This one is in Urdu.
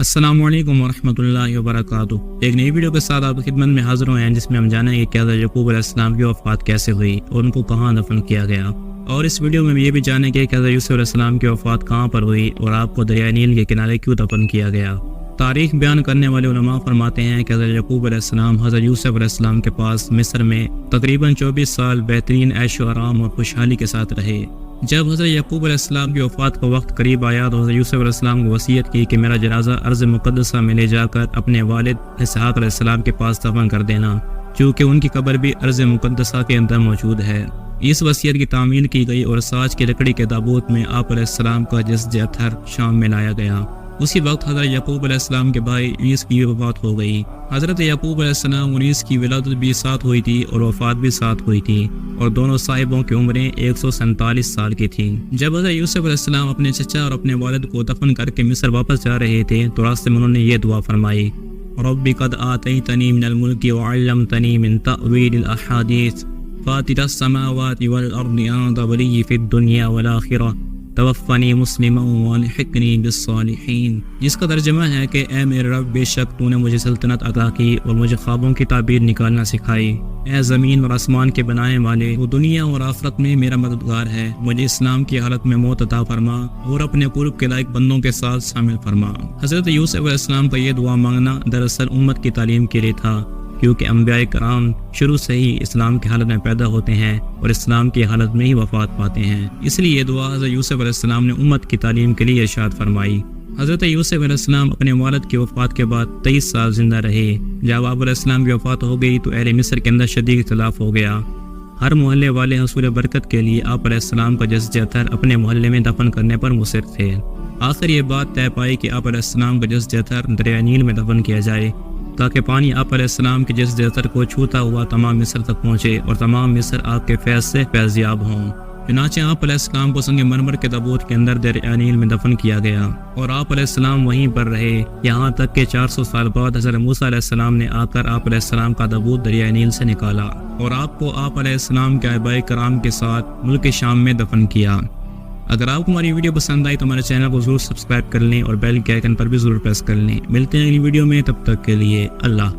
السلام علیکم ورحمۃ اللہ وبرکاتہ۔ ایک نئی ویڈیو کے ساتھ آپ کی خدمت میں حاضر ہوئے ہیں، جس میں ہم جانیں گے کہ حضرت یعقوب علیہ السلام کی وفات کیسے ہوئی اور ان کو کہاں دفن کیا گیا، اور اس ویڈیو میں یہ بھی جانیں گے کہ حضرت یوسف علیہ السلام کی وفات کہاں پر ہوئی اور آپ کو دریائے نیل کے کنارے کیوں دفن کیا گیا۔ تاریخ بیان کرنے والے علماء فرماتے ہیں کہ حضرت یعقوب علیہ السلام حضرت یوسف علیہ السلام کے پاس مصر میں تقریباً 24 سال بہترین عیش و آرام اور خوشحالی کے ساتھ رہے۔ جب حضرت یعقوب علیہ السلام کی وفات کا وقت قریب آیا تو حضرت یوسف علیہ السلام کو وصیت کی کہ میرا جنازہ ارض مقدسہ میں لے جا کر اپنے والد اسحاق علیہ السلام کے پاس دفن کر دینا، چونکہ ان کی قبر بھی ارض مقدسہ کے اندر موجود ہے۔ اس وصیت کی تعمیل کی گئی اور ساج کی لکڑی کے تابوت میں آپ علیہ السلام کا جسد اطہر شام میں لایا گیا۔ اسی وقت حضرت یعقوب علیہ السلام کے بھائی عیس کی وفات ہو گئی۔ حضرت یعقوب علیہ السلام اور عیس کی ولادت بھی ساتھ ہوئی تھی اور وفات بھی ساتھ ہوئی تھی، اور دونوں صاحبوں کی عمریں 147 سال کی تھیں۔ جب حضرت یوسف علیہ السلام اپنے چچا اور اپنے والد کو دفن کر کے مصر واپس جا رہے تھے تو راستے میں انہوں نے یہ دعا فرمائی: رب قد آتیتنی من الملک وعلمتنی من تأویل الاحادیث فاطر السماوات والارض انت ولی فی الدنیا والآخرہ توفنی مسلما والحقنی بالصالحین، جس کا ترجمہ ہے کہ اے میرے رب، بے شک تو نے مجھے سلطنت عطا کی اور مجھے خوابوں کی تعبیر نکالنا سکھائی۔ اے زمین اور آسمان کے بنانے والے، وہ دنیا اور آخرت میں میرا مددگار ہے، مجھے اسلام کی حالت میں موت عطا فرما اور اپنے قرب کے لائق بندوں کے ساتھ شامل فرما۔ حضرت یوسف علیہ السلام کا یہ دعا مانگنا دراصل امت کی تعلیم کے لیے تھا، کیونکہ انبیاء کرام شروع سے ہی اسلام کی حالت میں پیدا ہوتے ہیں اور اسلام کی حالت میں ہی وفات پاتے ہیں۔ اس لیے یہ دعا حضرت یوسف علیہ السلام نے امت کی تعلیم کے لیے ارشاد فرمائی۔ حضرت یوسف علیہ السلام اپنے والد کی وفات کے بعد 23 سال زندہ رہے۔ جب آپ علیہ السلام کی وفات ہو گئی تو اہل مصر کے اندر شدید اختلاف ہو گیا۔ ہر محلے والے حصول برکت کے لیے آپ علیہ السلام کا جسد اطہر اپنے محلے میں دفن کرنے پر مصر تھے۔ آخر یہ بات طے پائی کہ آپ علیہ السلام کا جسد اطہر دریائے نیل میں دفن کیا جائے، تاکہ پانی آپ علیہ السلام کے جسد اطہر کو چھوتا ہوا تمام مصر تک پہنچے اور تمام مصر آپ کے فیض سے فیضیاب ہوں۔ چنانچہ آپ علیہ السلام کو سنگ مرمر کے تابوت کے اندر دریائے نیل میں دفن کیا گیا اور آپ علیہ السلام وہیں پر رہے، یہاں تک کہ 400 سال بعد حضرت موسیٰ علیہ السلام نے آ کر آپ علیہ السلام کا تابوت دریائے نیل سے نکالا اور آپ کو آپ علیہ السلام کے آباء کرام کے ساتھ ملک شام میں دفن کیا۔ اگر آپ کو ہماری ویڈیو پسند آئی تو ہمارے چینل کو ضرور سبسکرائب کر لیں اور بیل کے آئیکن پر بھی ضرور پریس کر لیں۔ ملتے ہیں اگلی ویڈیو میں، تب تک کے لیے اللہ۔